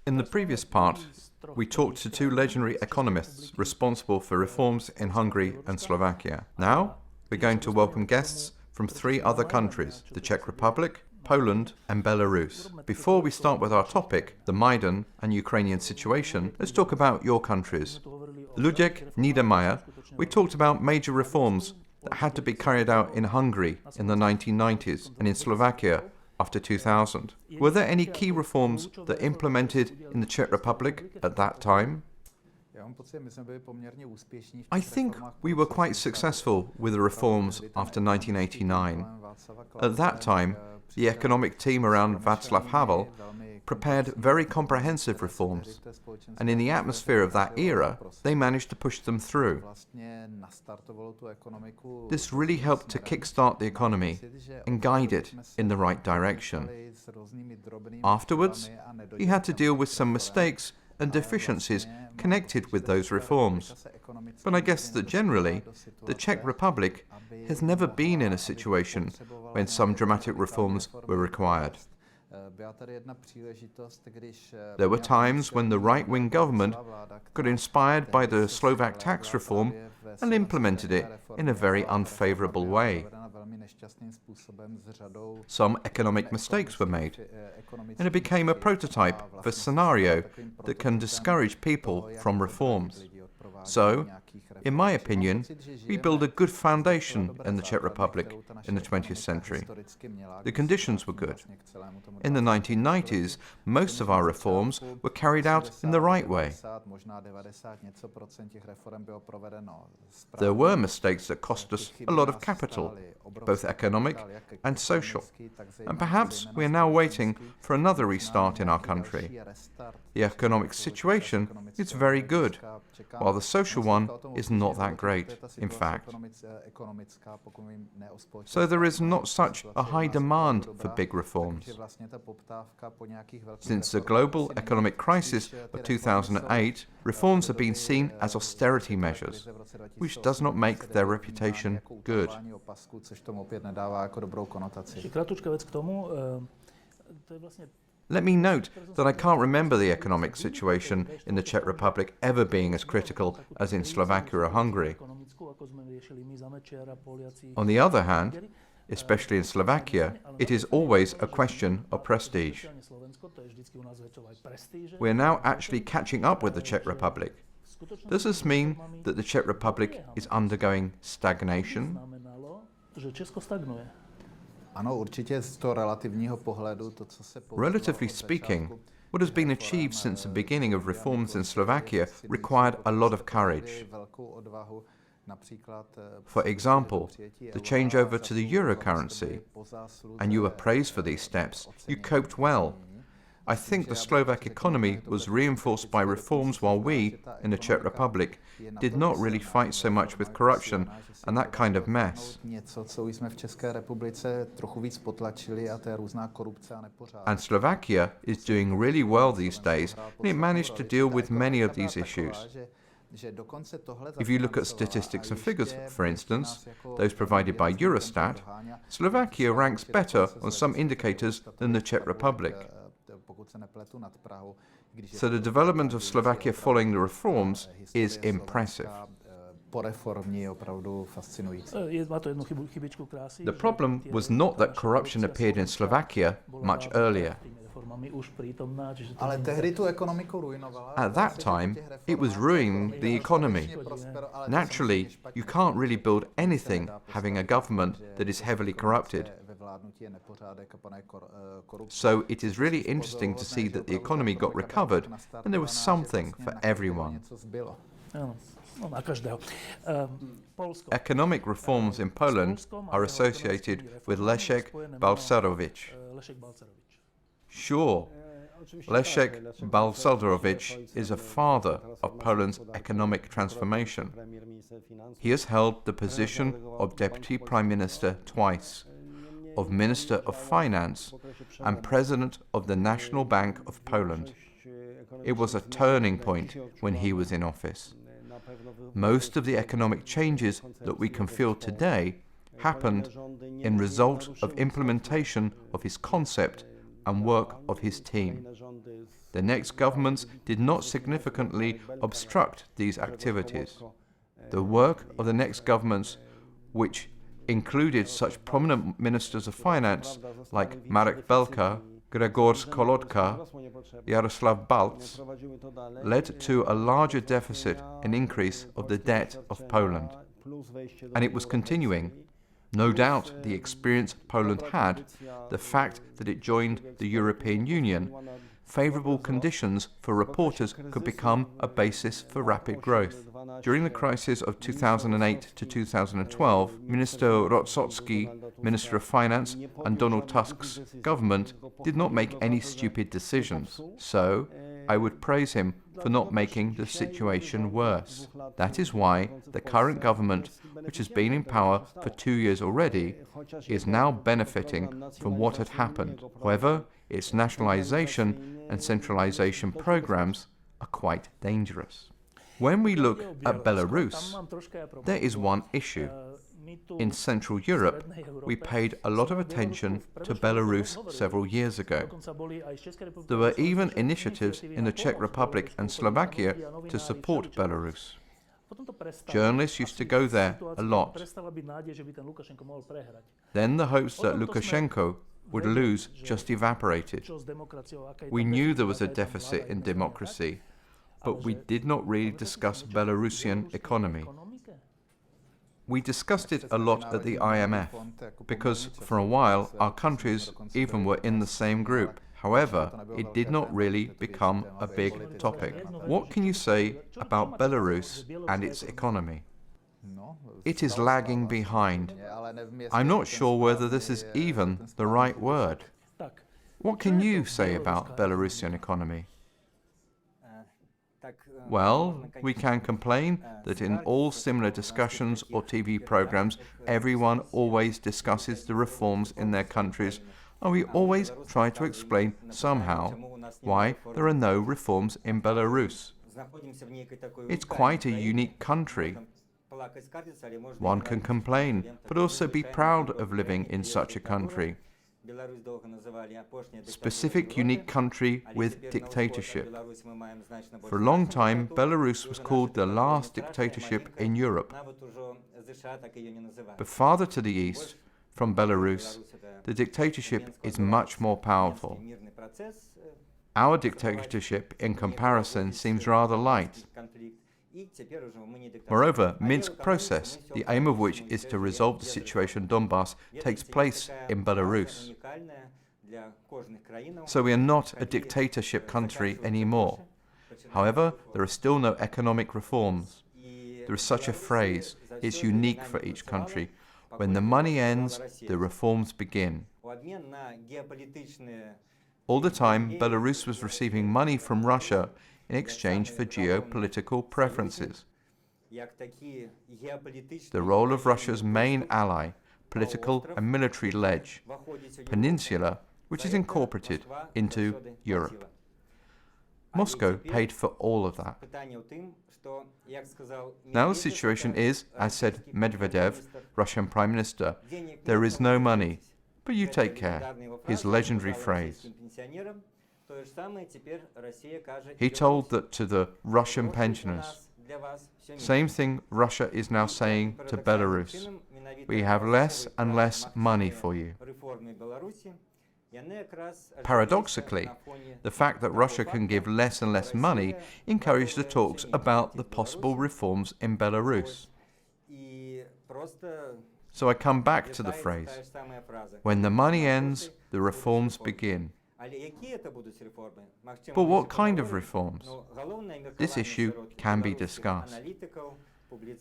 In the previous part, we talked to two legendary economists responsible for reforms in Hungary and Slovakia. Now, we're going to welcome guests from three other countries, the Czech Republic, Poland and Belarus. Before we start with our topic, the Maidan and Ukrainian situation, let's talk about your countries. Ludek Niedermayer, we talked about major reforms that had to be carried out in Hungary in the 1990s and in Slovakia after 2000. Were there any key reforms that implemented in the Czech Republic at that time? I think we were quite successful with the reforms after 1989. At that time, the economic team around Václav Havel prepared very comprehensive reforms, and in the atmosphere of that era, they managed to push them through. This really helped to kickstart the economy and guide it in the right direction. Afterwards, he had to deal with some mistakes and deficiencies connected with those reforms. But I guess that generally, the Czech Republic has never been in a situation when some dramatic reforms were required. There were times when the right-wing government got inspired by the Slovak tax reform and implemented it in a very unfavorable way. Some economic mistakes were made, and it became a prototype of a scenario that can discourage people from reforms. So, in my opinion, we built a good foundation in the Czech Republic in the 20th century. The conditions were good. In the 1990s, most of our reforms were carried out in the right way. There were mistakes that cost us a lot of capital, both economic and social. And perhaps we are now waiting for another restart in our country. The economic situation is very good, while the social one is not that great, in fact. So there is not such a high demand for big reforms. Since the global economic crisis of 2008, reforms have been seen as austerity measures, which does not make their reputation good. Let me note that I can't remember the economic situation in the Czech Republic ever being as critical as in Slovakia or Hungary. On the other hand, especially in Slovakia, it is always a question of prestige. We are now actually catching up with the Czech Republic. Does this mean that the Czech Republic is undergoing stagnation? Relatively speaking, what has been achieved since the beginning of reforms in Slovakia required a lot of courage. For example, the changeover to the euro currency, and you were praised for these steps. You coped well. I think the Slovak economy was reinforced by reforms while we, in the Czech Republic, did not really fight so much with corruption and that kind of mess. And Slovakia is doing really well these days, and it managed to deal with many of these issues. If you look at statistics and figures, for instance, those provided by Eurostat, Slovakia ranks better on some indicators than the Czech Republic. So the development of Slovakia following the reforms is impressive. The problem was not that corruption appeared in Slovakia much earlier. At that time, it was ruining the economy. Naturally, you can't really build anything having a government that is heavily corrupted. So it is really interesting to see that the economy got recovered and there was something for everyone. Economic reforms in Poland are associated with Leszek Balcerowicz. Sure, Leszek Balcerowicz is a father of Poland's economic transformation. He has held the position of Deputy Prime Minister twice, of Minister of Finance and President of the National Bank of Poland. It was a turning point when he was in office. Most of the economic changes that we can feel today happened in result of implementation of his concept and work of his team. The next governments did not significantly obstruct these activities. The work of the next governments, which included such prominent ministers of finance like Marek Belka, Grzegorz Kolodka, Jaroslav Balc, led to a larger deficit and increase of the debt of Poland. And it was continuing. No doubt the experience Poland had, the fact that it joined the European Union, favourable conditions for reporters could become a basis for rapid growth. During the crisis of 2008 to 2012, Minister Rotsocki, Minister of Finance, and Donald Tusk's government did not make any stupid decisions. So, I would praise him for not making the situation worse. That is why the current government, which has been in power for 2 years already, is now benefiting from what had happened. However, its nationalization and centralization programs are quite dangerous. When we look at Belarus, there is one issue. In Central Europe, we paid a lot of attention to Belarus several years ago. There were even initiatives in the Czech Republic and Slovakia to support Belarus. Journalists used to go there a lot. Then the hopes that Lukashenko would lose just evaporated. We knew there was a deficit in democracy, but we did not really discuss Belarusian economy. We discussed it a lot at the IMF, because for a while our countries even were in the same group. However, it did not really become a big topic. What can you say about Belarus and its economy? It is lagging behind. I'm not sure whether this is even the right word. What can you say about Belarusian economy? Well, we can complain that in all similar discussions or TV programs, everyone always discusses the reforms in their countries, and we always try to explain somehow why there are no reforms in Belarus. It's quite a unique country. One can complain, but also be proud of living in such a country. Specific unique country with dictatorship. For a long time, Belarus was called the last dictatorship in Europe. But farther to the east, from Belarus, the dictatorship is much more powerful. Our dictatorship, in comparison, seems rather light. Moreover, Minsk process, the aim of which is to resolve the situation in Donbass, takes place in Belarus. So we are not a dictatorship country anymore. However, there are still no economic reforms. There is such a phrase, it's unique for each country. When the money ends, the reforms begin. All the time, Belarus was receiving money from Russia in exchange for geopolitical preferences. The role of Russia's main ally, political and military ledge, Peninsula, which is incorporated into Europe. Moscow paid for all of that. Now the situation is, as said Medvedev, Russian Prime Minister, there is no money, but you take care, his legendary phrase. He told that to the Russian pensioners. Same thing Russia is now saying to Belarus. We have less and less money for you. Paradoxically, the fact that Russia can give less and less money encouraged the talks about the possible reforms in Belarus. So I come back to the phrase, when the money ends, the reforms begin. But what kind of reforms? This issue can be discussed.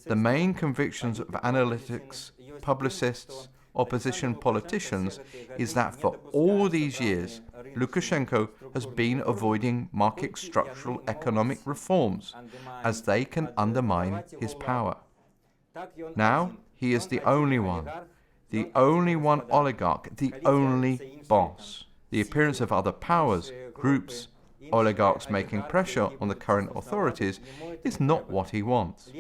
The main convictions of analytics, publicists, opposition politicians is that for all these years, Lukashenko has been avoiding market structural economic reforms as they can undermine his power. Now he is the only one oligarch, the only boss. The appearance of other powers, groups, oligarchs making pressure on the current authorities is not what he wants.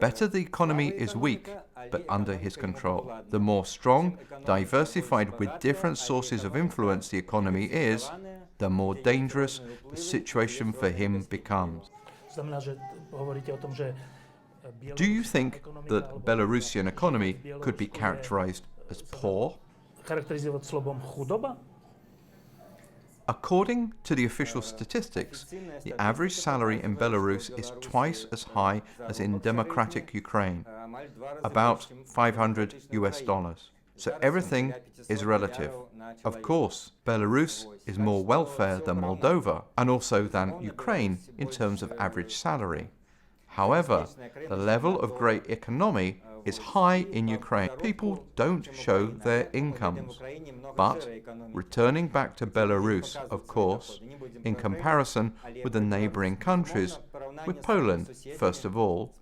Better the economy is weak, but under his control. The more strong, diversified with different sources of influence the economy is, the more dangerous the situation for him becomes. Do you think that Belarusian economy could be characterized as poor? According to the official statistics, the average salary in Belarus is twice as high as in democratic Ukraine, about $500. So everything is relative. Of course, Belarus is more welfare than Moldova and also than Ukraine in terms of average salary. However, the level of great economy is high in Ukraine. People don't show their incomes. But returning back to Belarus, of course, in comparison with the neighboring countries, with Poland, first of all,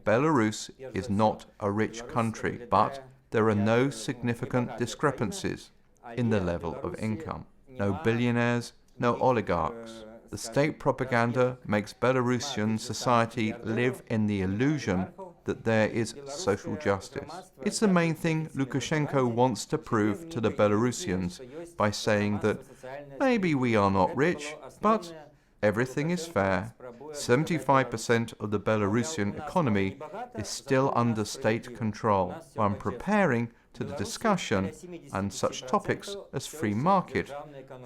Belarus is not a rich country, but there are no significant discrepancies in the level of income. No billionaires, no oligarchs. The state propaganda makes Belarusian society live in the illusion that there is social justice. It's the main thing Lukashenko wants to prove to the Belarusians by saying that maybe we are not rich, but everything is fair. 75% of the Belarusian economy is still under state control. I'm preparing to the discussion, and such topics as free market,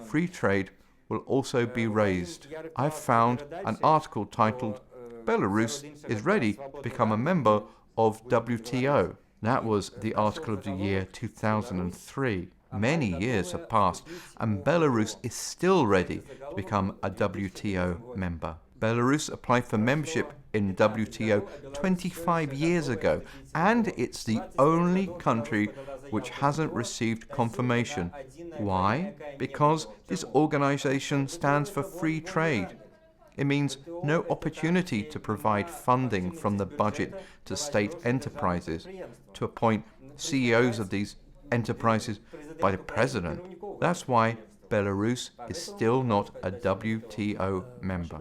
free trade will also be raised. I've found an article titled "Belarus is ready to become a member of WTO." That was the article of the year 2003. Many years have passed, and Belarus is still ready to become a WTO member. Belarus applied for membership in WTO 25 years ago, and it's the only country which hasn't received confirmation. Why? Because this organization stands for free trade. It means no opportunity to provide funding from the budget to state enterprises, to appoint CEOs of these enterprises by the president. That's why Belarus is still not a WTO member.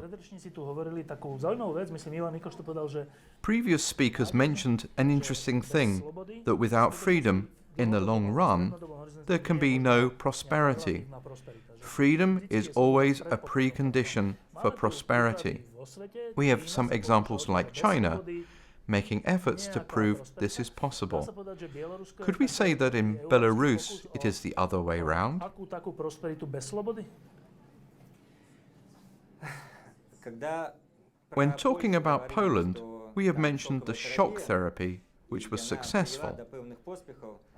Previous speakers mentioned an interesting thing, that without freedom, in the long run, there can be no prosperity. Freedom is always a precondition for prosperity. We have some examples like China, making efforts to prove this is possible. Could we say that in Belarus it is the other way round? When talking about Poland, we have mentioned the shock therapy, which was successful.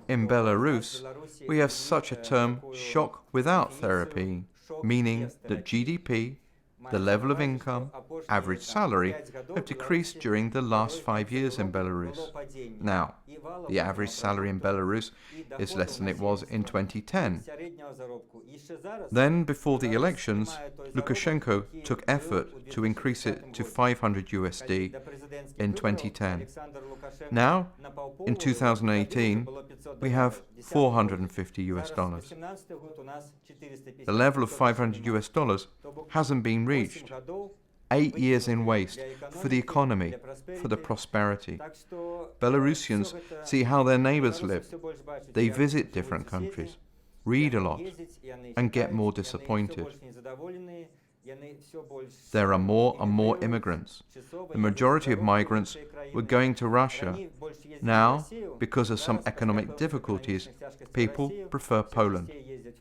In Belarus, we have such a term, shock without therapy, meaning that GDP, the level of income, average salary have decreased during the last 5 years in Belarus. Now, the average salary in Belarus is less than it was in 2010. Then, before the elections, Lukashenko took effort to increase it to $500 in 2010. Now, in 2018, we have $450. The level of $500 hasn't been reached. 8 years in waste for the economy, for the prosperity. Belarusians see how their neighbors live. They visit different countries, read a lot, and get more disappointed. There are more and more immigrants. The majority of migrants were going to Russia. Now, because of some economic difficulties, people prefer Poland,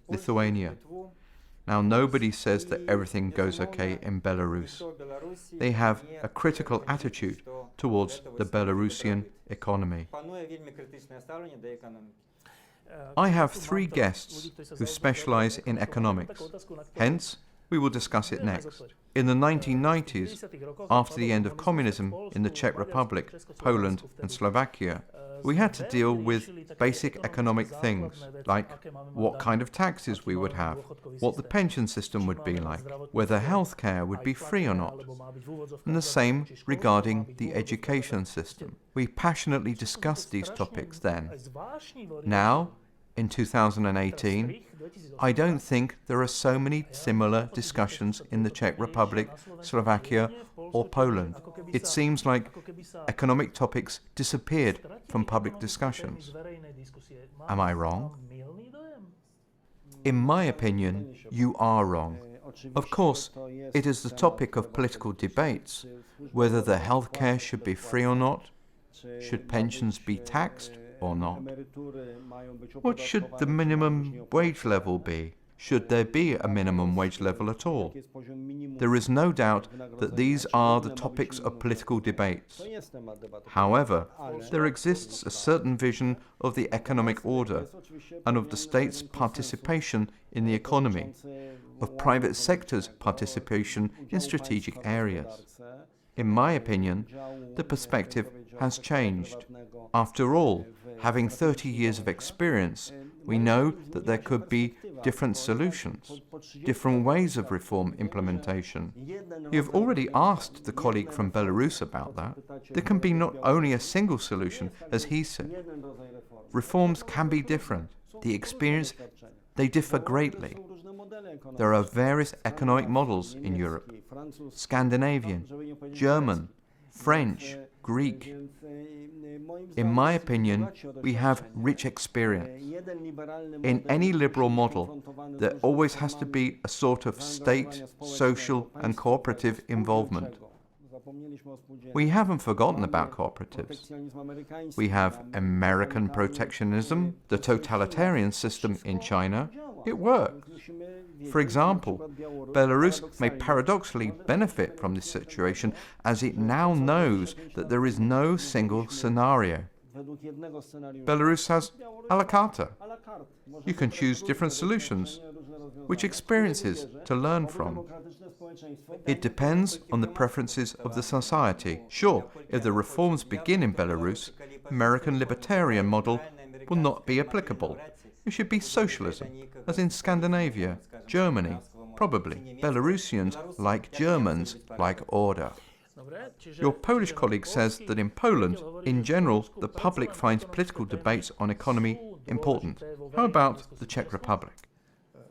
Lithuania. Now, nobody says that everything goes okay in Belarus. They have a critical attitude towards the Belarusian economy. I have 3 guests who specialize in economics. Hence, we will discuss it next. In the 1990s, after the end of communism in the Czech Republic, Poland and Slovakia, we had to deal with basic economic things, like what kind of taxes we would have, what the pension system would be like, whether healthcare would be free or not, and the same regarding the education system. We passionately discussed these topics then. Now, In 2018, I don't think there are so many similar discussions in the Czech Republic, Slovakia, or Poland. It seems like economic topics disappeared from public discussions. Am I wrong? In my opinion, you are wrong. Of course, it is the topic of political debates, whether the healthcare should be free or not, should pensions be taxed or not. What should the minimum wage level be? Should there be a minimum wage level at all? There is no doubt that these are the topics of political debates. However, there exists a certain vision of the economic order and of the state's participation in the economy, of private sector's participation in strategic areas. In my opinion, the perspective has changed. After all, having 30 years of experience, we know that there could be different solutions, different ways of reform implementation. You have already asked the colleague from Belarus about that. There can be not only a single solution, as he said. Reforms can be different. The experience, they differ greatly. There are various economic models in Europe: Scandinavian, German, French, Greek. In my opinion, we have rich experience. In any liberal model, there always has to be a sort of state, social and cooperative involvement. We haven't forgotten about cooperatives. We have American protectionism, the totalitarian system in China. It works. For example, Belarus may paradoxically benefit from this situation as it now knows that there is no single scenario. Belarus has à la carte. You can choose different solutions, which experiences to learn from. It depends on the preferences of the society. Sure, if the reforms begin in Belarus, American libertarian model will not be applicable. It should be socialism, as in Scandinavia, Germany, probably. Belarusians, like Germans, like order. Your Polish colleague says that in Poland, in general, the public finds political debates on economy important. How about the Czech Republic?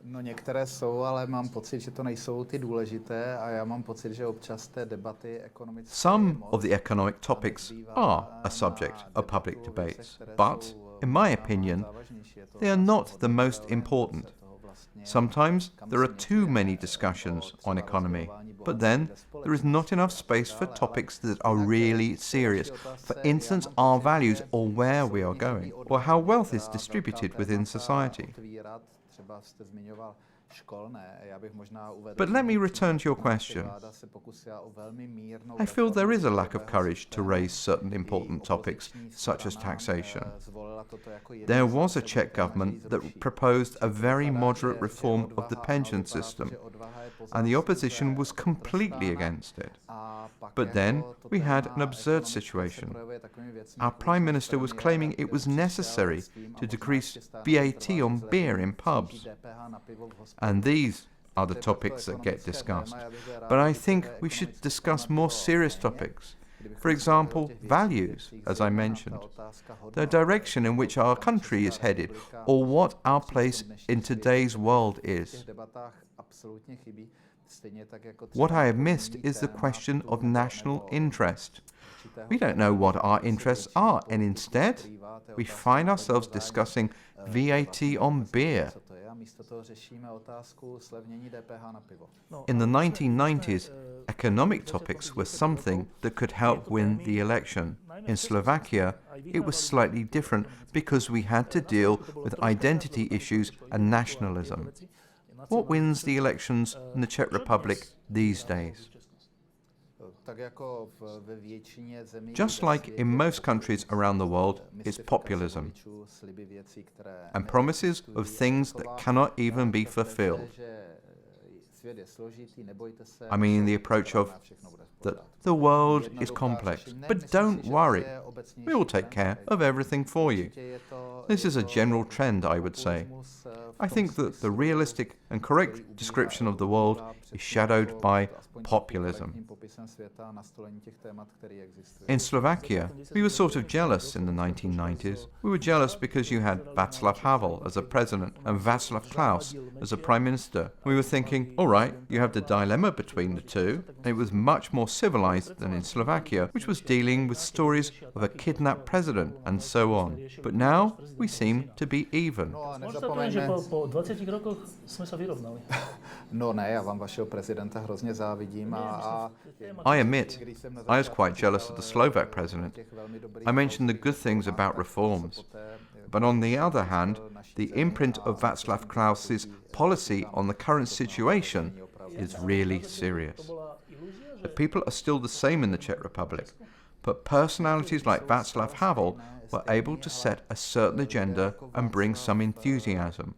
No některé jsou, ale mám pocit, že to nejsou ty důležité a já mám pocit, že občas té debaty ekonomické. Some of the economic topics are a subject of public debates, but, in my opinion, they are not the most important. Sometimes there are too many discussions on economy, but then there is not enough space for topics that are really serious. For instance, our values or where we are going, or how wealth is distributed within society. But let me return to your question. I feel there is a lack of courage to raise certain important topics, such as taxation. There was a Czech government that proposed a very moderate reform of the pension system, and the opposition was completely against it. But then we had an absurd situation. Our Prime Minister was claiming it was necessary to decrease VAT on beer in pubs. And these are the topics that get discussed. But I think we should discuss more serious topics. For example, values, as I mentioned, the direction in which our country is headed, or what our place in today's world is. What I have missed is the question of national interest. We don't know what our interests are, and instead, we find ourselves discussing VAT on beer. In the 1990s, economic topics were something that could help win the election. In Slovakia, it was slightly different because we had to deal with identity issues and nationalism. What wins the elections in the Czech Republic these days? Just like in most countries around the world, it's populism and promises of things that cannot even be fulfilled. I mean the approach of that the world is complex, but don't worry, we will take care of everything for you. This is a general trend, I would say. I think that the realistic and correct description of the world is shadowed by populism. In Slovakia, we were sort of jealous in the 1990s. We were jealous because you had Václav Havel as a president and Václav Klaus as a prime minister. We were thinking, all right, you have the dilemma between the two. It was much more civilized than in Slovakia, which was dealing with stories of a kidnapped president and so on. But now we seem to be even. Po 20 rokoch sme sa vyrovnali. No ne, já vám vašeho prezidenta hrozně závidím I admit, I was quite jealous of the Slovak president. I mentioned the good things about reforms. But on the other hand, the imprint of Václav Klaus's policy on the current situation is really serious. The people are still the same in the Czech Republic, but personalities like Václav Havel were able to set a certain agenda and bring some enthusiasm.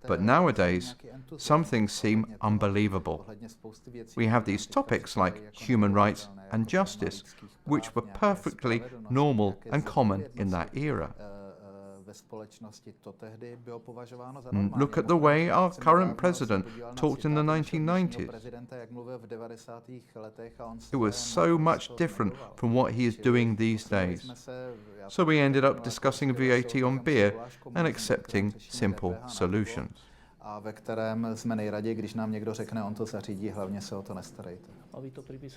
But nowadays, some things seem unbelievable. We have these topics like human rights and justice, which were perfectly normal and common in that era. Look at the way our current president talked in the 1990s. It was so much different from what he is doing these days. So we ended up discussing VAT on beer and accepting simple solutions.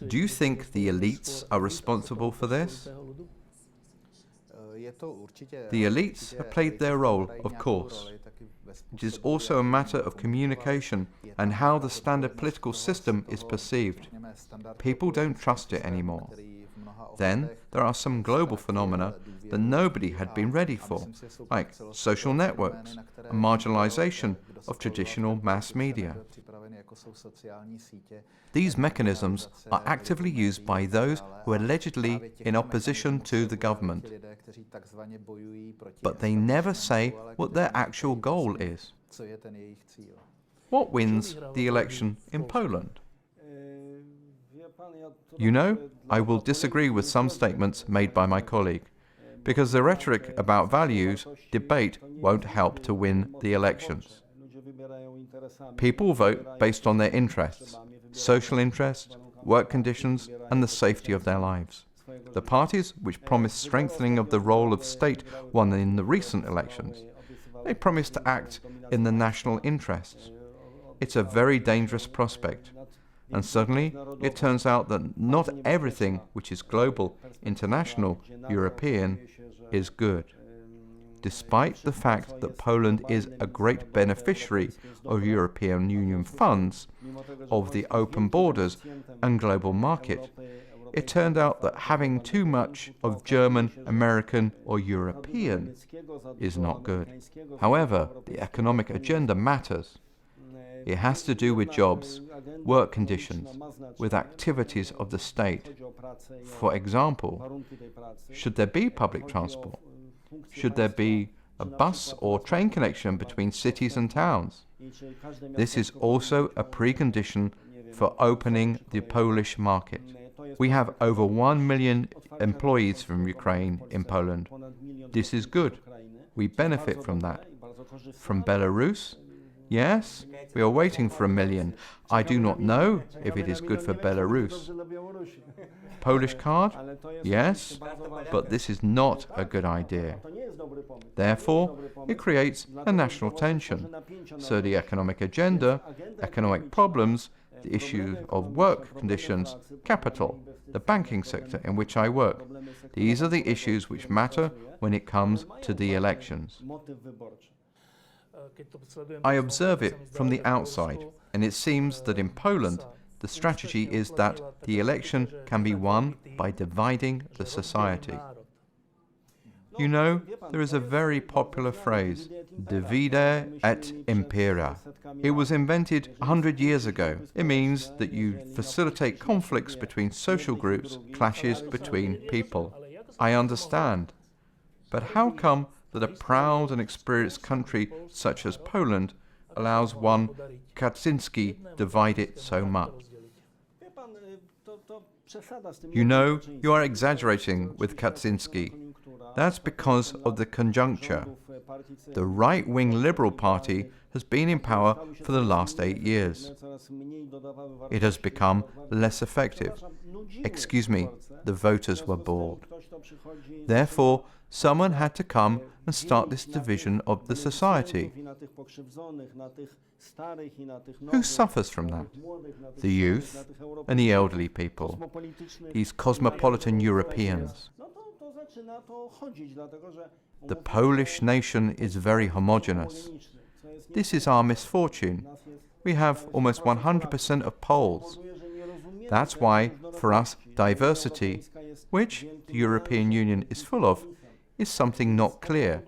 Do you think the elites are responsible for this? The elites have played their role, of course. It is also a matter of communication and how the standard political system is perceived. People don't trust it anymore. Then there are some global phenomena that nobody had been ready for, like social networks and marginalization of traditional mass media. These mechanisms are actively used by those who are allegedly in opposition to the government. But they never say what their actual goal is. What wins the election in Poland? You know, I will disagree with some statements made by my colleague, because the rhetoric about values debate won't help to win the elections. People vote based on their interests, social interests, work conditions, and the safety of their lives. The parties which promised strengthening of the role of state won in the recent elections. They promised to act in the national interests. It's a very dangerous prospect. And suddenly, it turns out that not everything which is global, international, European, is good. Despite the fact that Poland is a great beneficiary of European Union funds, of the open borders and global market, it turned out that having too much of German, American or European is not good. However, the economic agenda matters. It has to do with jobs, work conditions, with activities of the state. For example, should there be public transport? Should there be a bus or train connection between cities and towns? This is also a precondition for opening the Polish market. We have over 1 million employees from Ukraine in Poland. This is good. We benefit from that. From Belarus? Yes, we are waiting for 1 million. I do not know if it is good for Belarus. Polish card? Yes, but this is not a good idea. Therefore, it creates a national tension. So the economic agenda, economic problems, the issue of work conditions, capital, the banking sector in which I work. These are the issues which matter when it comes to the elections. I observe it from the outside, and it seems that in Poland, the strategy is that the election can be won by dividing the society. You know, there is a very popular phrase, divide et impera. It was invented 100 years ago. It means that you facilitate conflicts between social groups, clashes between people. I understand. But how come that a proud and experienced country such as Poland allows one Kaczynski divide it so much. You know, you are exaggerating with Kaczynski. That's because of the conjuncture. The right-wing Liberal Party has been in power for the last 8 years. It has become less effective. Excuse me, the voters were bored. Therefore, someone had to come and start this division of the society. Who suffers from that? The youth and the elderly people, these cosmopolitan Europeans. The Polish nation is very homogeneous. This is our misfortune. We have almost 100% of Poles. That's why, for us, diversity, which the European Union is full of, is something not clear.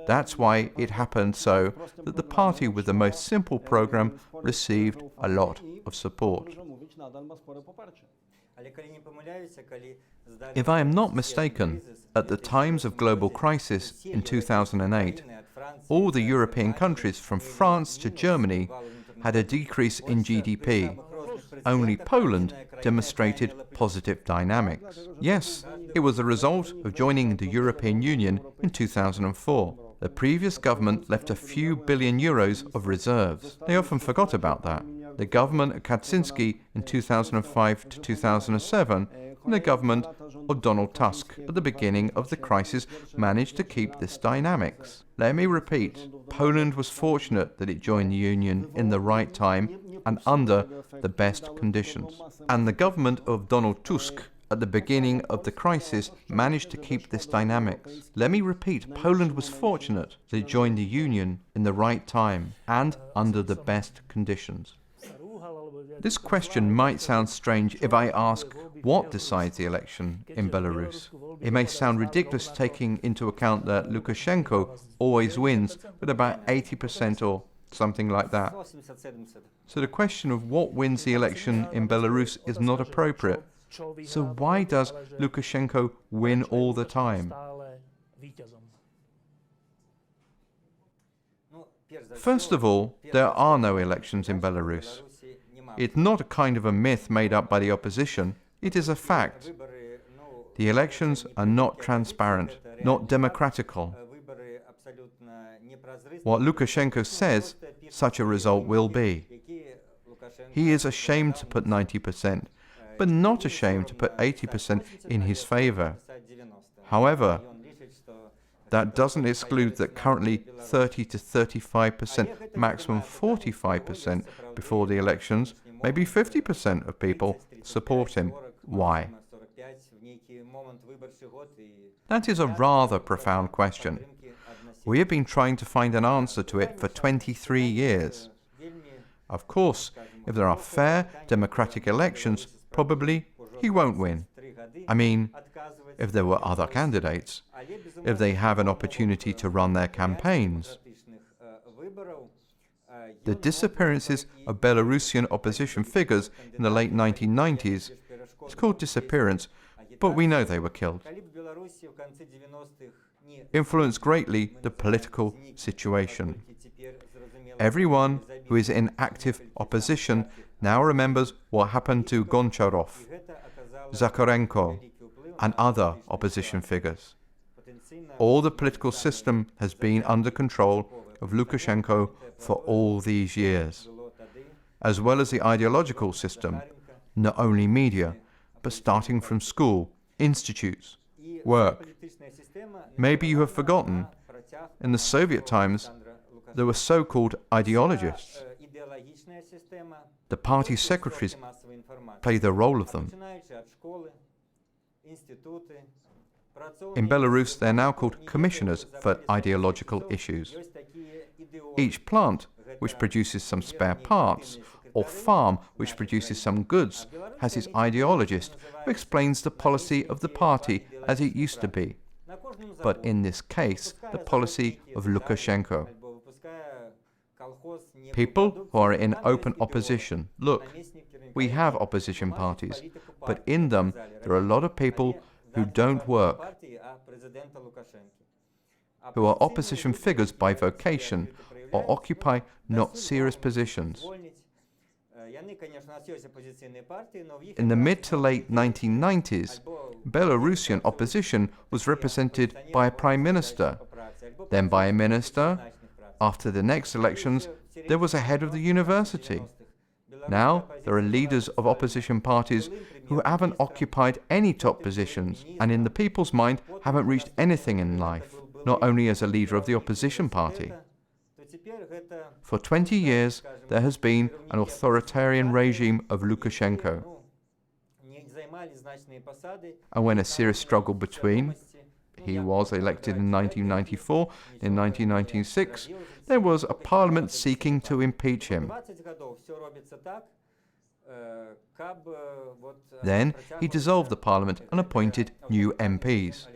That's why it happened so that the party with the most simple program received a lot of support. If I am not mistaken, at the times of global crisis in 2008, all the European countries from France to Germany had a decrease in GDP. Only Poland demonstrated positive dynamics. Yes, it was a result of joining the European Union in 2004. The previous government left a few billion euros of reserves. They often forgot about that. The government of Kaczynski in 2005 to 2007 and the government of Donald Tusk at the beginning of the crisis managed to keep this dynamics. Let me repeat, Poland was fortunate that it joined the Union in the right time and under the best conditions. And the government of Donald Tusk at the beginning of the crisis managed to keep this dynamics. Let me repeat, Poland was fortunate that it joined the Union in the right time and under the best conditions. This question might sound strange if I ask what decides the election in Belarus. It may sound ridiculous taking into account that Lukashenko always wins with about 80% or something like that. So the question of what wins the election in Belarus is not appropriate. So why does Lukashenko win all the time? First of all, there are no elections in Belarus. It's not a kind of a myth made up by the opposition. It is a fact. The elections are not transparent, not democratical. What Lukashenko says, such a result will be. He is ashamed to put 90%, but not ashamed to put 80% in his favor. However, that doesn't exclude that currently 30 to 35%, maximum 45% before the elections, maybe 50% of people support him. Why? That is a rather profound question. We have been trying to find an answer to it for 23 years. Of course, if there are fair, democratic elections, probably he won't win. I mean, if there were other candidates, if they have an opportunity to run their campaigns. The disappearances of Belarusian opposition figures in the late 1990s, it's called disappearance, but we know they were killed, influenced greatly the political situation. Everyone who is in active opposition now remembers what happened to Goncharov, Zakharenko, and other opposition figures. All the political system has been under control of Lukashenko for all these years, as well as the ideological system, not only media, but starting from school, institutes, work. Maybe you have forgotten, in the Soviet times, there were so-called ideologists. The party secretaries play the role of them. In Belarus, they are now called commissioners for ideological issues. Each plant, which produces some spare parts, or farm, which produces some goods, has its ideologist, who explains the policy of the party as it used to be. But in this case, the policy of Lukashenko. People who are in open opposition, look, we have opposition parties, but in them there are a lot of people who don't work. who are opposition figures by vocation or occupy not serious positions. In the mid to late 1990s, Belarusian opposition was represented by a prime minister, then by a minister. After the next elections, there was a head of the university. Now, there are leaders of opposition parties who haven't occupied any top positions and in the people's mind haven't reached anything in life, not only as a leader of the opposition party. For 20 years, there has been an authoritarian regime of Lukashenko. And when a serious struggle between, he was elected in 1994, in 1996, there was a parliament seeking to impeach him. Then he dissolved the parliament and appointed new MPs.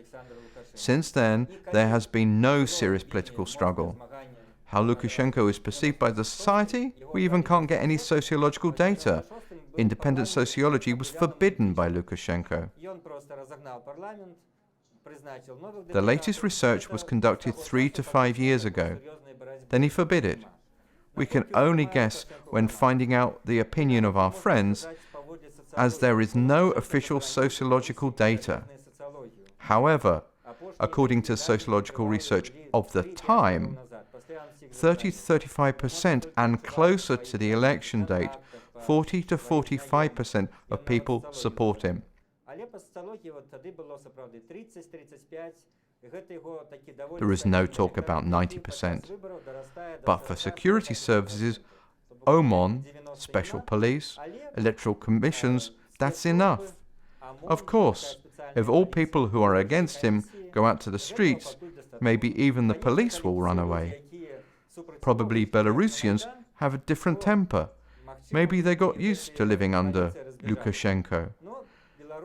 Since then, there has been no serious political struggle. How Lukashenko is perceived by the society? We even can't get any sociological data. Independent sociology was forbidden by Lukashenko. The latest research was conducted 3 to 5 years ago. Then he forbid it. We can only guess when finding out the opinion of our friends, as there is no official sociological data. However, according to sociological research of the time, 30 to 35% and closer to the election date, 40 to 45% of people support him. There is no talk about 90%. But for security services, OMON, special police, electoral commissions, that's enough. Of course, if all people who are against him go out to the streets, maybe even the police will run away. Probably Belarusians have a different temper. Maybe they got used to living under Lukashenko.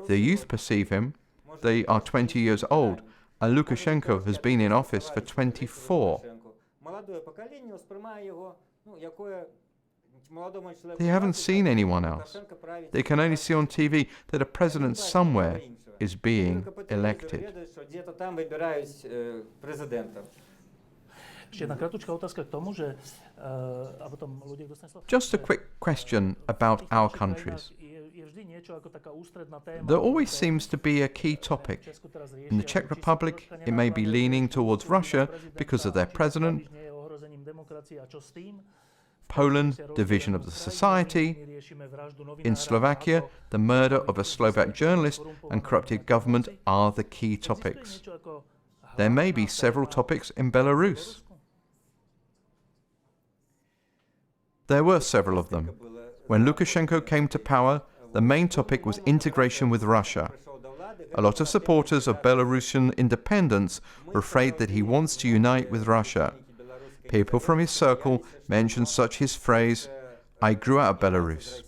The youth perceive him. They are 20 years old, and Lukashenko has been in office for 24. They haven't seen anyone else. They can only see on TV that a president somewhere is being elected. Just a quick question about our countries. There always seems to be a key topic. In the Czech Republic, it may be leaning towards Russia because of their president. Poland, division of the society. In Slovakia, the murder of a Slovak journalist and corrupted government are the key topics. There may be several topics in Belarus. There were several of them. When Lukashenko came to power, the main topic was integration with Russia. A lot of supporters of Belarusian independence were afraid that he wants to unite with Russia. People from his circle mentioned such his phrase, "I grew out of Belarus."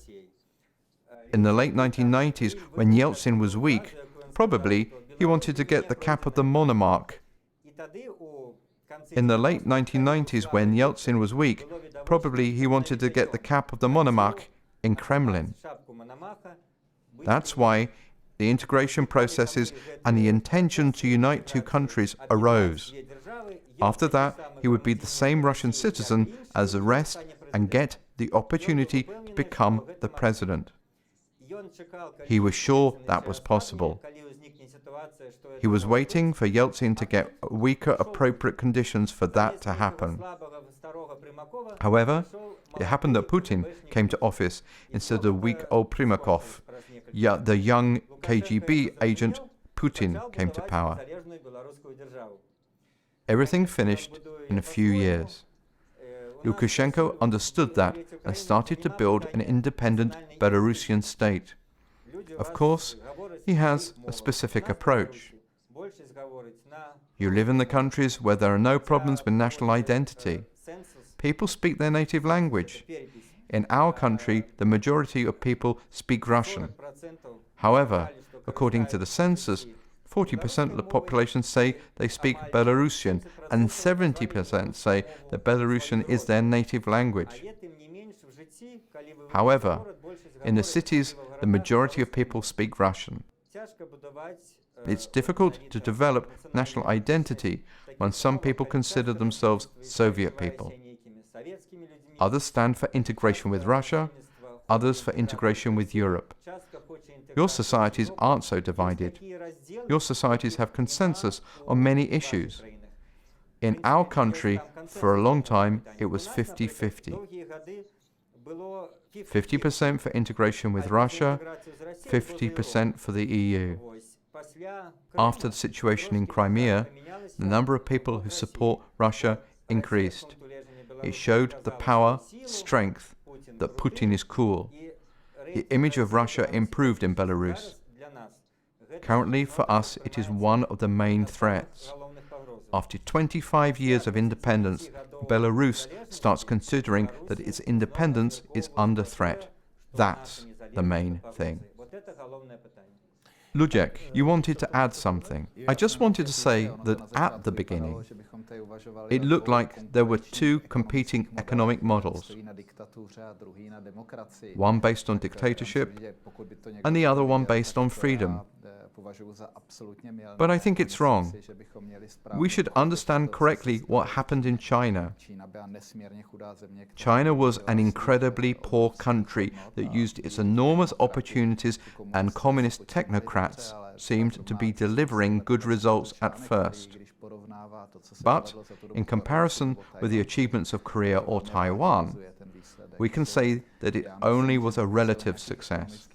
In the late 1990s, when Yeltsin was weak, probably he wanted to get the cap of the monarch. In the late 1990s, when Yeltsin was weak, probably he wanted to get the cap of the monarch in Kremlin. That's why the integration processes and the intention to unite two countries arose. After that, he would be the same Russian citizen as the rest and get the opportunity to become the president. He was sure that was possible. He was waiting for Yeltsin to get weaker appropriate conditions for that to happen. However, it happened that Putin came to office instead of the weak old Primakov. The young KGB agent Putin came to power. Everything finished in a few years. Lukashenko understood that and started to build an independent Belarusian state. Of course, he has a specific approach. You live in the countries where there are no problems with national identity. People speak their native language. In our country, the majority of people speak Russian. However, according to the census, 40% of the population say they speak Belarusian, and 70% say that Belarusian is their native language. However, in the cities, the majority of people speak Russian. It's difficult to develop national identity when some people consider themselves Soviet people. Others stand for integration with Russia, others for integration with Europe. Your societies aren't so divided. Your societies have consensus on many issues. In our country, for a long time, it was 50-50. 50% for integration with Russia, 50% for the EU. After the situation in Crimea, the number of people who support Russia increased. It showed the power, strength, that Putin is cool. The image of Russia improved in Belarus. Currently, for us, it is one of the main threats. After 25 years of independence, Belarus starts considering that its independence is under threat. That's the main thing. Ludek, you wanted to add something. I just wanted to say that at the beginning, it looked like there were two competing economic models, one based on dictatorship and the other one based on freedom. But I think it's wrong. We should understand correctly what happened in China. China was an incredibly poor country that used its enormous opportunities, and communist technocrats seemed to be delivering good results at first. But, in comparison with the achievements of Korea or Taiwan, we can say that it only was a relative success.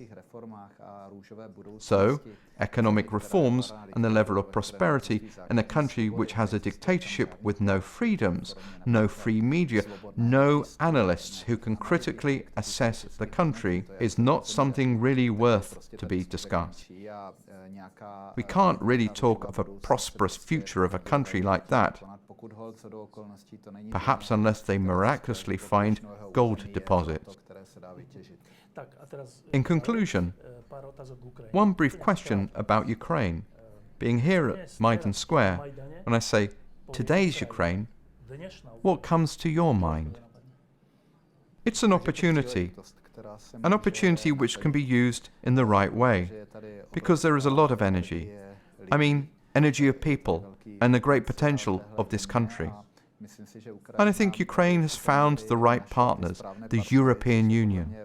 So, economic reforms and the level of prosperity in a country which has a dictatorship with no freedoms, no free media, no analysts who can critically assess the country is not something really worth to be discussed. We can't really talk of a prosperous future of a country like that, perhaps unless they miraculously find gold deposits. In conclusion, one brief question about Ukraine. Being here at Maidan Square, when I say today's Ukraine, what comes to your mind? It's an opportunity which can be used in the right way, because there is a lot of energy. I mean, energy of people and the great potential of this country. And I think Ukraine has found the right partners, the European Union.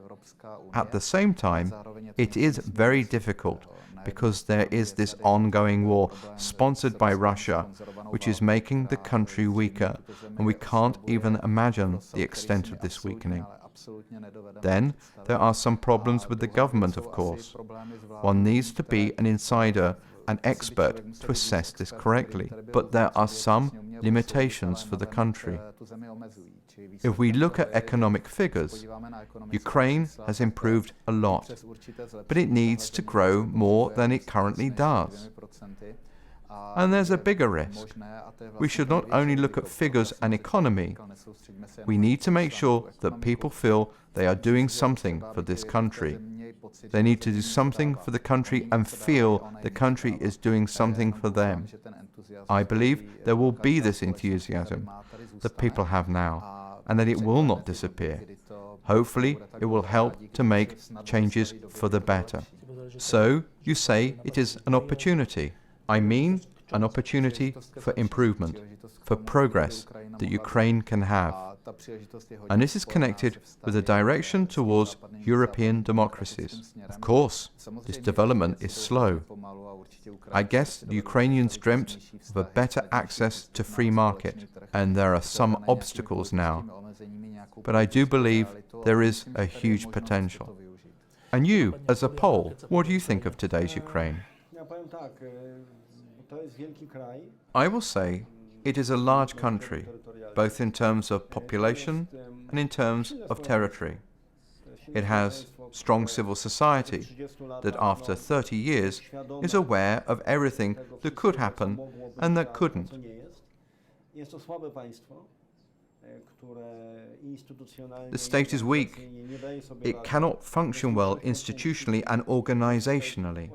At the same time, it is very difficult because there is this ongoing war sponsored by Russia, which is making the country weaker, and we can't even imagine the extent of this weakening. Then, there are some problems with the government, of course. One needs to be an insider, an expert, to assess this correctly. But there are some limitations for the country. If we look at economic figures, Ukraine has improved a lot, but it needs to grow more than it currently does. And there's a bigger risk. We should not only look at figures and economy. We need to make sure that people feel they are doing something for this country. They need to do something for the country and feel the country is doing something for them. I believe there will be this enthusiasm that people have now, and that it will not disappear. Hopefully, it will help to make changes for the better. So, you say it is an opportunity. I mean, an opportunity for improvement, for progress that Ukraine can have. And this is connected with a direction towards European democracies. Of course, this development is slow. I guess the Ukrainians dreamt of a better access to free market, and there are some obstacles now. But I do believe there is a huge potential. And you, as a Pole, what do you think of today's Ukraine? I will say it is a large country, both in terms of population and in terms of territory. It has strong civil society that after 30 years is aware of everything that could happen and that couldn't. The state is weak. It cannot function well institutionally and organizationally.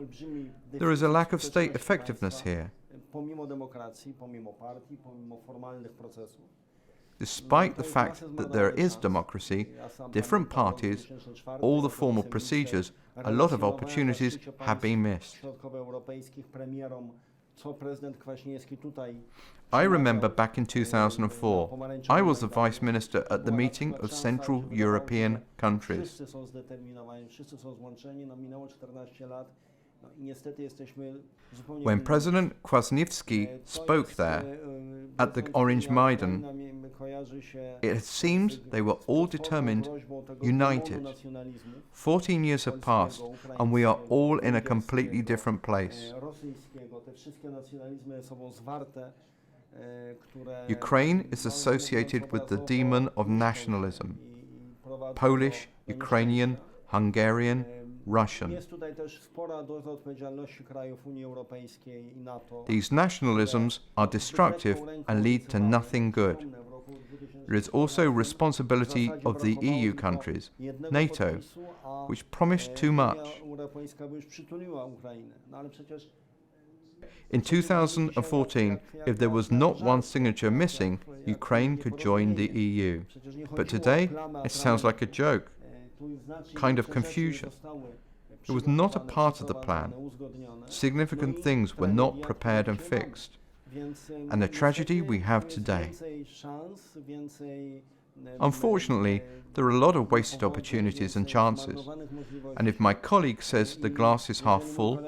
There is a lack of state effectiveness here. Despite the fact that there is democracy, different parties, all the formal procedures, a lot of opportunities have been missed. I remember back in 2004, I was the Vice Minister at the meeting of Central European countries. When President Kwasniewski spoke there, at the Orange Maidan, it seemed they were all determined, united. 14 years have passed, and we are all in a completely different place. Ukraine is associated with the demon of nationalism. Polish, Ukrainian, Hungarian, Russian. These nationalisms are destructive and lead to nothing good. There is also responsibility of the EU countries, NATO, which promised too much. In 2014, if there was not one signature missing, Ukraine could join the EU. But today, it sounds like a joke, kind of confusion. It was not a part of the plan. Significant things were not prepared and fixed. And the tragedy we have today. Unfortunately, there are a lot of wasted opportunities and chances. And if my colleague says the glass is half full,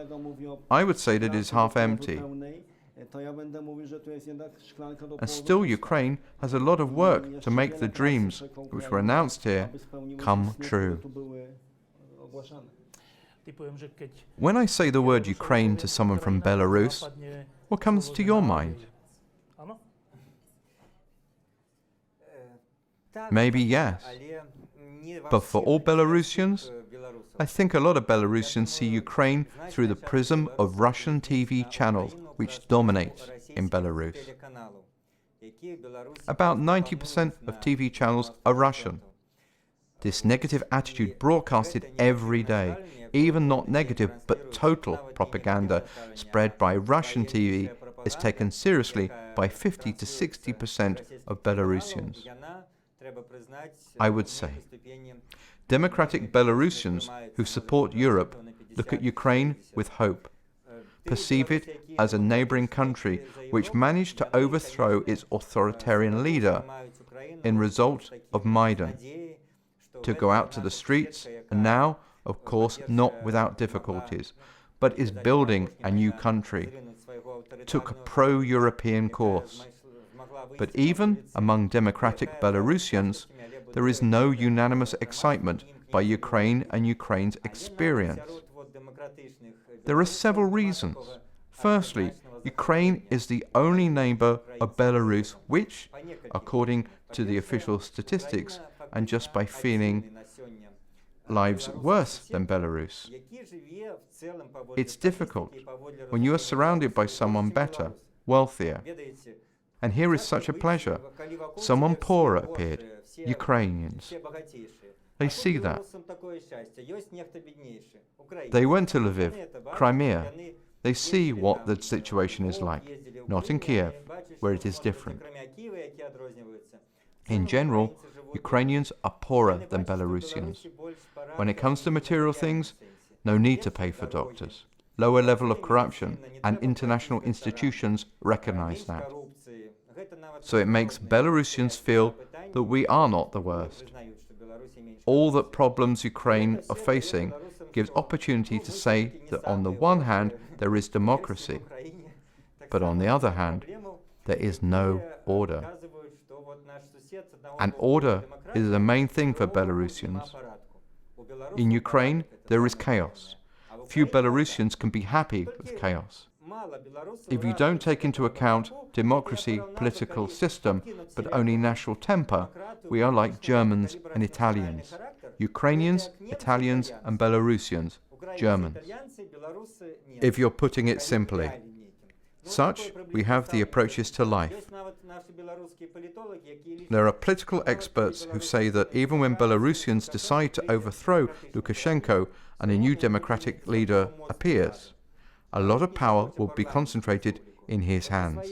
I would say that it is half empty. And still Ukraine has a lot of work to make the dreams, which were announced here, come true. When I say the word Ukraine to someone from Belarus, what comes to your mind? Maybe yes. But for all Belarusians, I think a lot of Belarusians see Ukraine through the prism of Russian TV channels, which dominate in Belarus. About 90% of TV channels are Russian. This negative attitude broadcasted every day, even not negative but total propaganda spread by Russian TV, is taken seriously by 50 to 60% of Belarusians. I would say, democratic Belarusians who support Europe look at Ukraine with hope, perceive it as a neighboring country which managed to overthrow its authoritarian leader in result of Maidan, to go out to the streets, and now, of course, not without difficulties, but is building a new country, took a pro-European course. But even among democratic Belarusians, there is no unanimous excitement by Ukraine and Ukraine's experience. There are several reasons. Firstly, Ukraine is the only neighbor of Belarus which, according to the official statistics, and just by feeling lives worse than Belarus. It's difficult when you are surrounded by someone better, wealthier. And here is such a pleasure. Someone poorer appeared, Ukrainians. They see that. They went to Lviv, Crimea. They see what the situation is like, not in Kiev, where it is different. In general, Ukrainians are poorer than Belarusians. When it comes to material things, no need to pay for doctors. Lower level of corruption, and international institutions recognize that. So it makes Belarusians feel that we are not the worst. All the problems Ukraine are facing gives opportunity to say that on the one hand there is democracy, but on the other hand there is no order. And order is the main thing for Belarusians. In Ukraine there is chaos. Few Belarusians can be happy with chaos. If you don't take into account democracy, political system, but only national temper, we are like Germans and Italians. Ukrainians, Italians and Belarusians, Germans. If you're putting it simply. Such, we have the approaches to life. There are political experts who say that even when Belarusians decide to overthrow Lukashenko and a new democratic leader appears, a lot of power will be concentrated in his hands.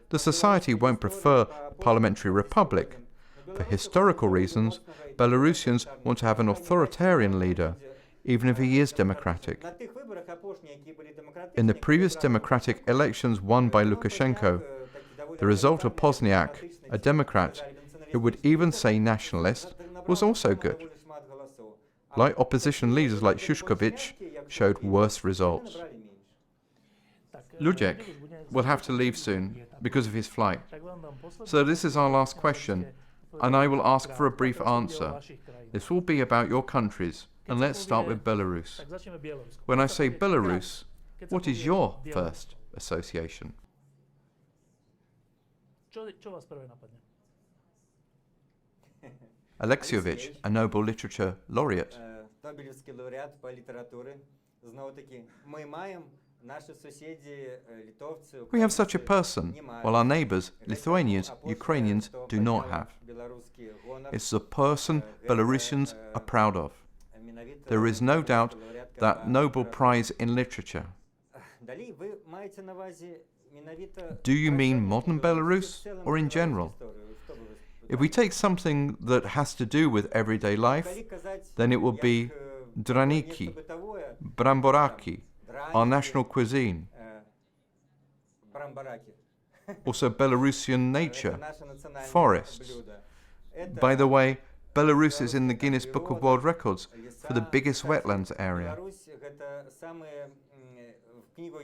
The society won't prefer a parliamentary republic. For historical reasons, Belarusians want to have an authoritarian leader, even if he is democratic. In the previous democratic elections won by Lukashenko, the result of Pozniak, a Democrat who would even say nationalist, was also good. Like opposition leaders like Shushkovich showed worse results. Ludek will have to leave soon because of his flight. So this is our last question, and I will ask for a brief answer. This will be about your countries, and let's start with Belarus. When I say Belarus, what is your first association? Alexievich, a Nobel Literature laureate. We have such a person, while our neighbours, Lithuanians, Ukrainians, do not have. It's a person Belarusians are proud of. There is no doubt that Nobel Prize in Literature. Do you mean modern Belarus or in general? If we take something that has to do with everyday life, then it will be draniki, bramboraki, our national cuisine. Also Belarusian nature, forests. By the way, Belarus is in the Guinness Book of World Records for the biggest wetlands area.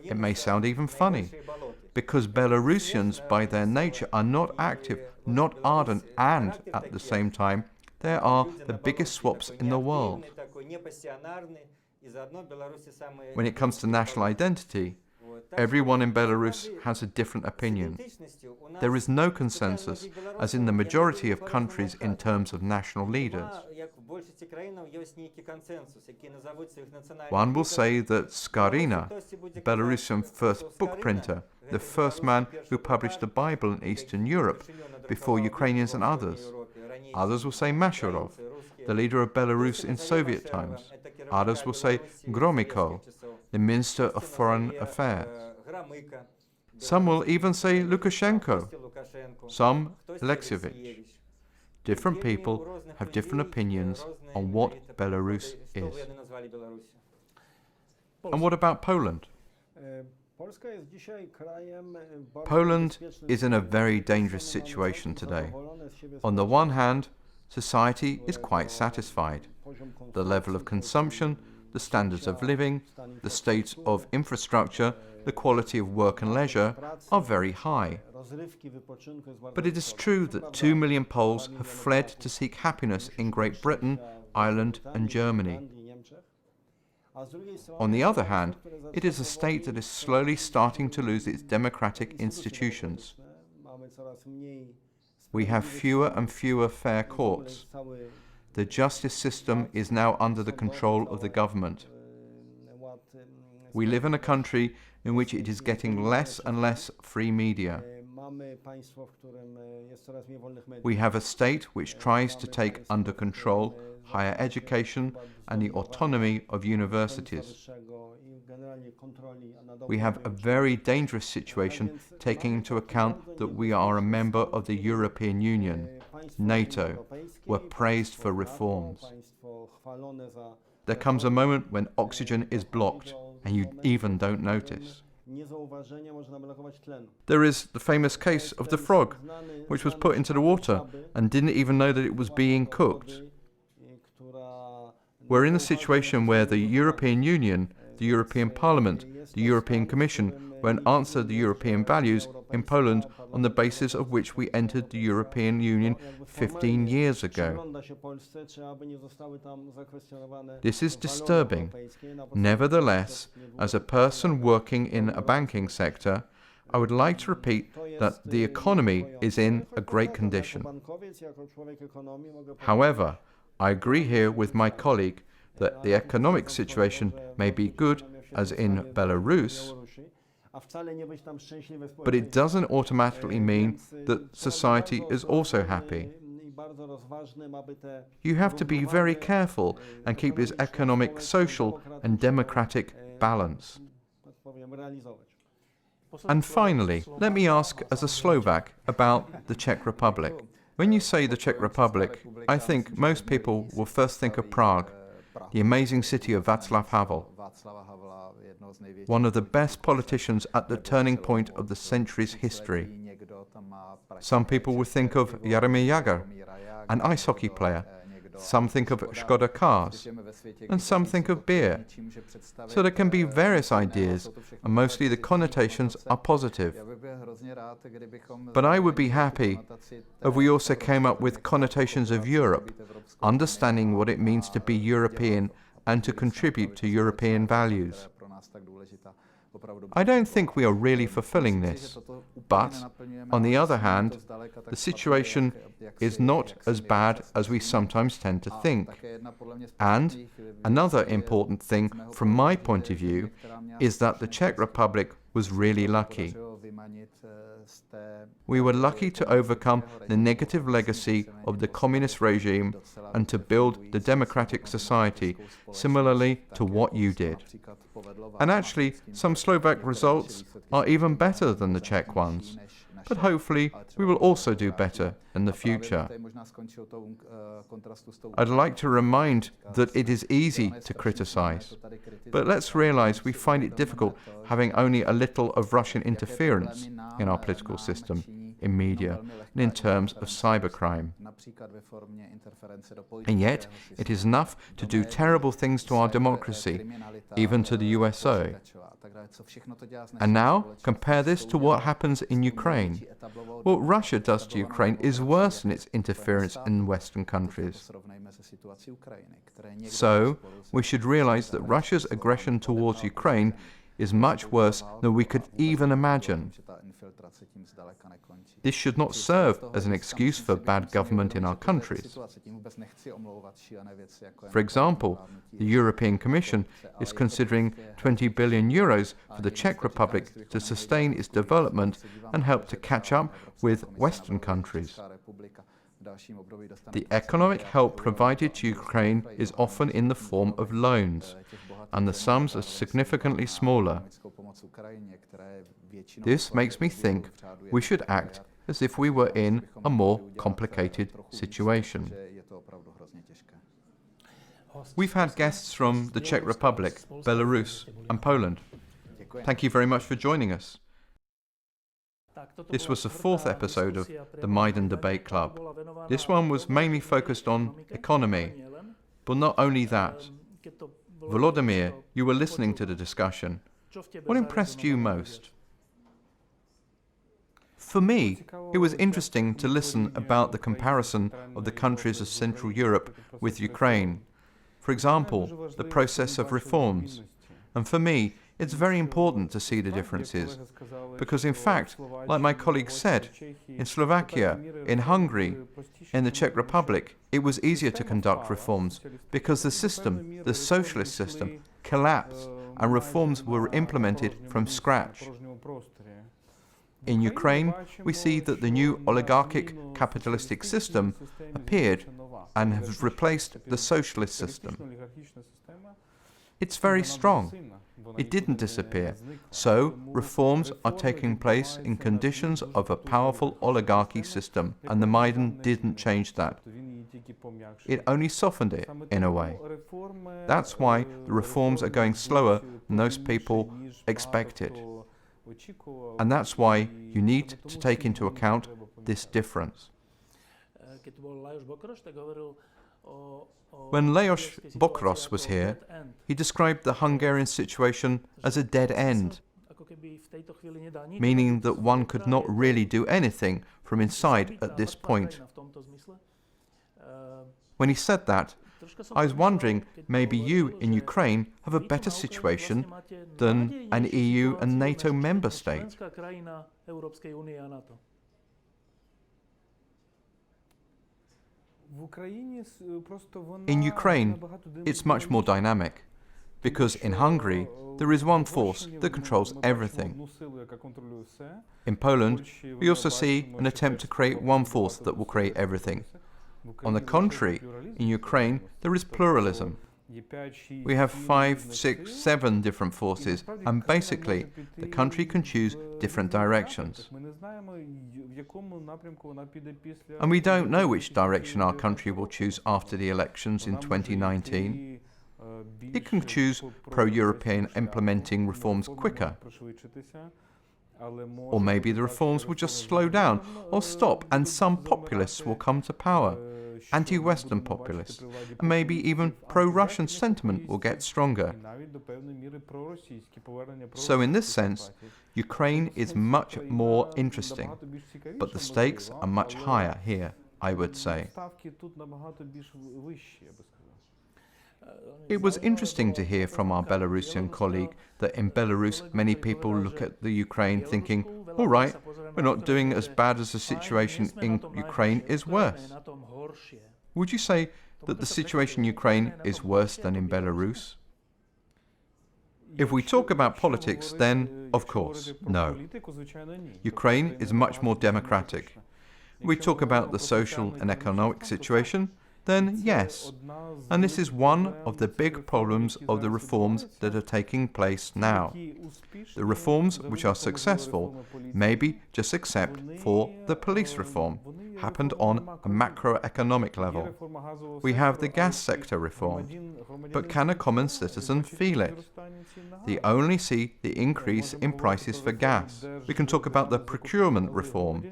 It may sound even funny, because Belarusians by their nature are not active, not ardent, and at the same time, they are the biggest swamps in the world. When it comes to national identity, everyone in Belarus has a different opinion. There is no consensus, as in the majority of countries, in terms of national leaders. One will say that Skarina, Belarusian first book printer, the first man who published the Bible in Eastern Europe before Ukrainians and others. Others will say Mashurov, the leader of Belarus in Soviet times. Others will say Gromyko, the Minister of Foreign Affairs. Some will even say Lukashenko, some Alexievich. Different people have different opinions on what Belarus is. And what about Poland? Poland is in a very dangerous situation today. On the one hand, society is quite satisfied. The level of consumption, the standards of living, the state of infrastructure, the quality of work and leisure are very high. But it is true that 2 million Poles have fled to seek happiness in Great Britain, Ireland and Germany. On the other hand, it is a state that is slowly starting to lose its democratic institutions. We have fewer and fewer fair courts. The justice system is now under the control of the government. We live in a country in which it is getting less and less free media. We have a state which tries to take under control higher education and the autonomy of universities. We have a very dangerous situation taking into account that we are a member of the European Union, NATO. We're praised for reforms. There comes a moment when oxygen is blocked and you even don't notice. There is the famous case of the frog, which was put into the water and didn't even know that it was being cooked. We're in a situation where the European Union, the European Parliament, the European Commission won't answer the European values in Poland on the basis of which we entered the European Union 15 years ago. This is disturbing. Nevertheless, as a person working in a banking sector, I would like to repeat that the economy is in a great condition. However, I agree here with my colleague that the economic situation may be good, as in Belarus, but it doesn't automatically mean that society is also happy. You have to be very careful and keep this economic, social and democratic balance. And finally, let me ask as a Slovak about the Czech Republic. When you say the Czech Republic, I think most people will first think of Prague, the amazing city of Václav Havel, one of the best politicians at the turning point of the century's history. Some people would think of Jaromír Jágr, an ice hockey player. Some think of Škoda cars, and some think of beer. So there can be various ideas, and mostly the connotations are positive. But I would be happy if we also came up with connotations of Europe, understanding what it means to be European and to contribute to European values. I don't think we are really fulfilling this, but, on the other hand, the situation is not as bad as we sometimes tend to think. And another important thing from my point of view is that the Czech Republic was really lucky. We were lucky to overcome the negative legacy of the communist regime and to build the democratic society, similarly to what you did. And actually, some Slovak results are even better than the Czech ones. But hopefully, we will also do better in the future. I'd like to remind that it is easy to criticize, but let's realize we find it difficult having only a little of Russian interference in our political system, in media, and in terms of cybercrime. And yet, it is enough to do terrible things to our democracy, even to the USA. And now, compare this to what happens in Ukraine. What Russia does to Ukraine is worse than its interference in Western countries. So, we should realize that Russia's aggression towards Ukraine is much worse than we could even imagine. This should not serve as an excuse for bad government in our countries. For example, the European Commission is considering 20 billion euros for the Czech Republic to sustain its development and help to catch up with Western countries. The economic help provided to Ukraine is often in the form of loans, and the sums are significantly smaller. This makes me think we should act as if we were in a more complicated situation. We've had guests from the Czech Republic, Belarus, and Poland. Thank you very much for joining us. This was the fourth episode of the Maidan Debate Club. This one was mainly focused on economy, but not only that. Volodymyr, you were listening to the discussion. What impressed you most? For me, it was interesting to listen about the comparison of the countries of Central Europe with Ukraine. For example, the process of reforms. And for me, it's very important to see the differences, because in fact, like my colleague said, in Slovakia, in Hungary, in the Czech Republic, it was easier to conduct reforms because the system, the socialist system, collapsed and reforms were implemented from scratch. In Ukraine, we see that the new oligarchic capitalistic system appeared and has replaced the socialist system. It's very strong. It didn't disappear. So, reforms are taking place in conditions of a powerful oligarchy system, and the Maidan didn't change that. It only softened it, in a way. That's why the reforms are going slower than most people expected. And that's why you need to take into account this difference. When Lajos Bokros was here, he described the Hungarian situation as a dead end, meaning that one could not really do anything from inside at this point. When he said that, I was wondering, maybe you in Ukraine have a better situation than an EU and NATO member state. In Ukraine, it's much more dynamic, because in Hungary, there is one force that controls everything. In Poland, we also see an attempt to create one force that will create everything. On the contrary, in Ukraine, there is pluralism. We have 5, 6, 7 different forces, and basically, the country can choose different directions. And we don't know which direction our country will choose after the elections in 2019. It can choose pro-European implementing reforms quicker. Or maybe the reforms will just slow down or stop and some populists will come to power, anti-Western populists, and maybe even pro-Russian sentiment will get stronger. So in this sense, Ukraine is much more interesting, but the stakes are much higher here, I would say. It was interesting to hear from our Belarusian colleague that in Belarus many people look at the Ukraine thinking, all right, we're not doing as bad as the situation in Ukraine is worse. Would you say that the situation in Ukraine is worse than in Belarus? If we talk about politics, then, of course, no. Ukraine is much more democratic. If we talk about the social and economic situation, then yes. And this is one of the big problems of the reforms that are taking place now. The reforms which are successful, maybe just except for the police reform, happened on a macroeconomic level. We have the gas sector reform, but can a common citizen feel it? They only see the increase in prices for gas. We can talk about the procurement reform,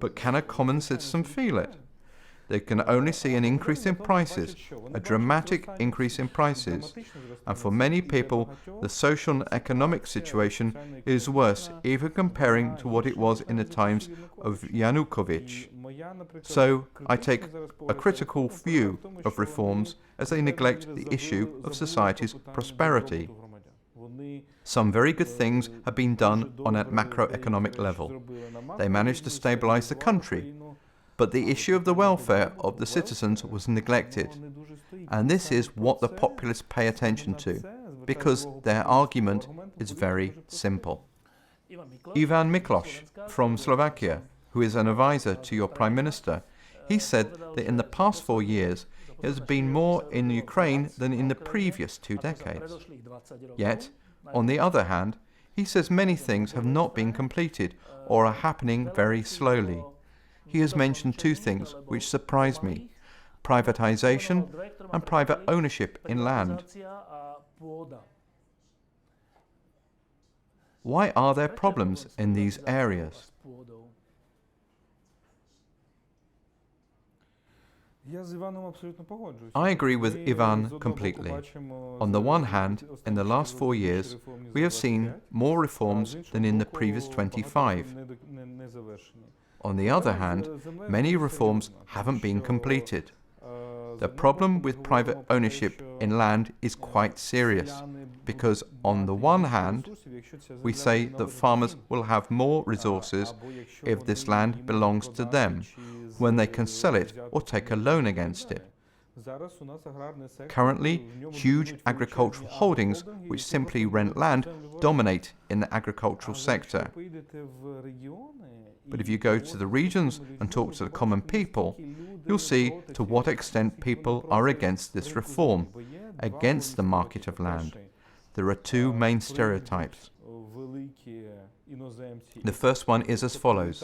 but can a common citizen feel it? They can only see an increase in prices, a dramatic increase in prices. And for many people, the social and economic situation is worse, even comparing to what it was in the times of Yanukovych. So I take a critical view of reforms as they neglect the issue of society's prosperity. Some very good things have been done on a macroeconomic level. They managed to stabilize the country. But the issue of the welfare of the citizens was neglected. And this is what the populists pay attention to, because their argument is very simple. Ivan Miklos from Slovakia, who is an advisor to your Prime Minister, he said that in the past 4 years it has been more in Ukraine than in the previous 2 decades. Yet, on the other hand, he says many things have not been completed or are happening very slowly. He has mentioned 2 things which surprised me: privatization and private ownership in land. Why are there problems in these areas? I agree with Ivan completely. On the one hand, in the last 4 years, we have seen more reforms than in the previous 25. On the other hand, many reforms haven't been completed. The problem with private ownership in land is quite serious, because on the one hand, we say that farmers will have more resources if this land belongs to them, when they can sell it or take a loan against it. Currently, huge agricultural holdings which simply rent land dominate in the agricultural sector. But if you go to the regions and talk to the common people, you'll see to what extent people are against this reform, against the market of land. There are 2 main stereotypes. The first one is as follows.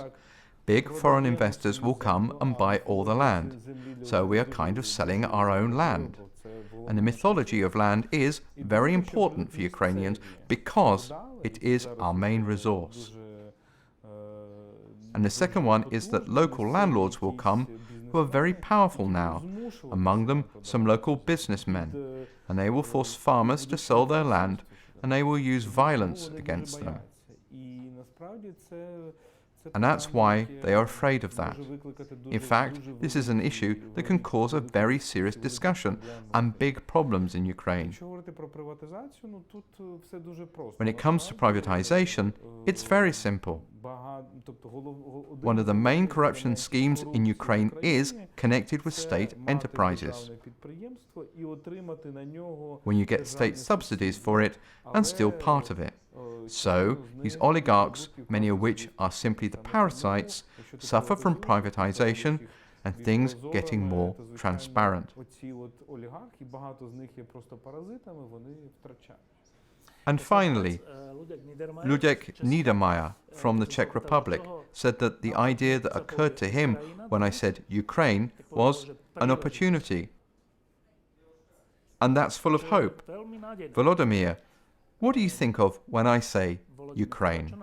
Big foreign investors will come and buy all the land, so we are kind of selling our own land. And the mythology of land is very important for Ukrainians because it is our main resource. And the second one is that local landlords will come who are very powerful now, among them some local businessmen, and they will force farmers to sell their land and they will use violence against them. And that's why they are afraid of that. In fact, this is an issue that can cause a very serious discussion and big problems in Ukraine. When it comes to privatization, it's very simple. One of the main corruption schemes in Ukraine is connected with state enterprises. When you get state subsidies for it and still part of it. So, these oligarchs, many of which are simply the parasites, suffer from privatization and things getting more transparent. And finally, Ludek Niedermayer from the Czech Republic said that the idea that occurred to him when I said Ukraine was an opportunity. And that's full of hope. Volodymyr, what do you think of when I say Ukraine?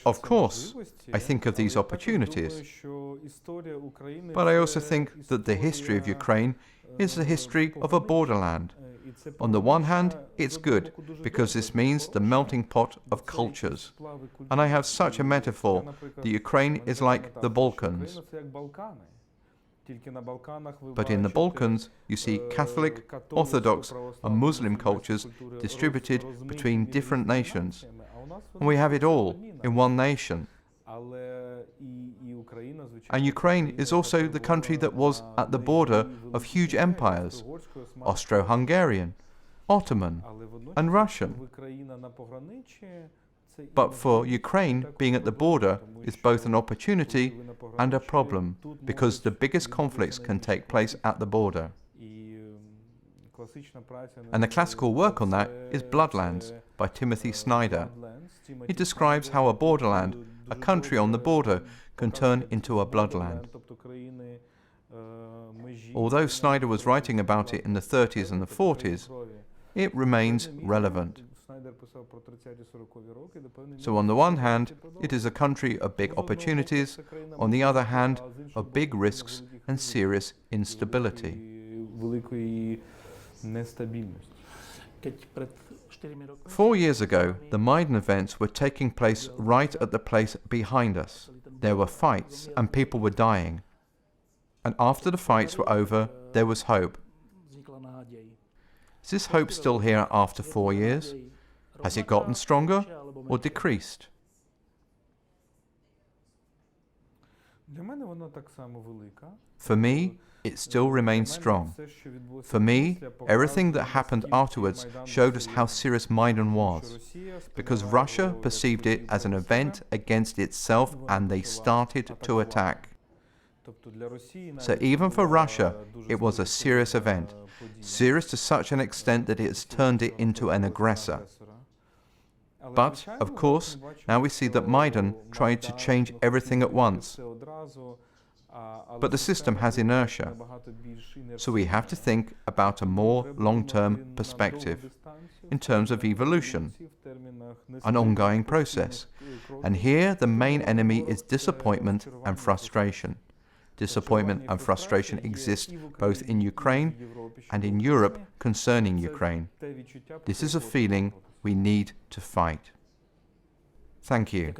Of course, I think of these opportunities, but I also think that the history of Ukraine is the history of a borderland. On the one hand, it's good, because this means the melting pot of cultures. And I have such a metaphor that Ukraine is like the Balkans. But in the Balkans, you see Catholic, Orthodox and Muslim cultures distributed between different nations. And we have it all in one nation. And Ukraine is also the country that was at the border of huge empires, Austro-Hungarian, Ottoman and Russian. But for Ukraine, being at the border is both an opportunity and a problem, because the biggest conflicts can take place at the border. And the classical work on that is Bloodlands by Timothy Snyder. He describes how a borderland, a country on the border, can turn into a bloodland. Although Snyder was writing about it in the 30s and the 40s, it remains relevant. So on the one hand, it is a country of big opportunities, on the other hand, of big risks and serious instability. 4 years ago, the Maidan events were taking place right at the place behind us. There were fights and people were dying. And after the fights were over, there was hope. Is this hope still here after 4 years? Has it gotten stronger or decreased? For me, it still remains strong. For me, everything that happened afterwards showed us how serious Maidan was, because Russia perceived it as an event against itself and they started to attack. So even for Russia, it was a serious event, serious to such an extent that it has turned it into an aggressor. But, of course, now we see that Maidan tried to change everything at once. But the system has inertia, so we have to think about a more long-term perspective in terms of evolution, an ongoing process. And here the main enemy is disappointment and frustration. Disappointment and frustration exist both in Ukraine and in Europe concerning Ukraine. This is a feeling we need to fight. Thank you.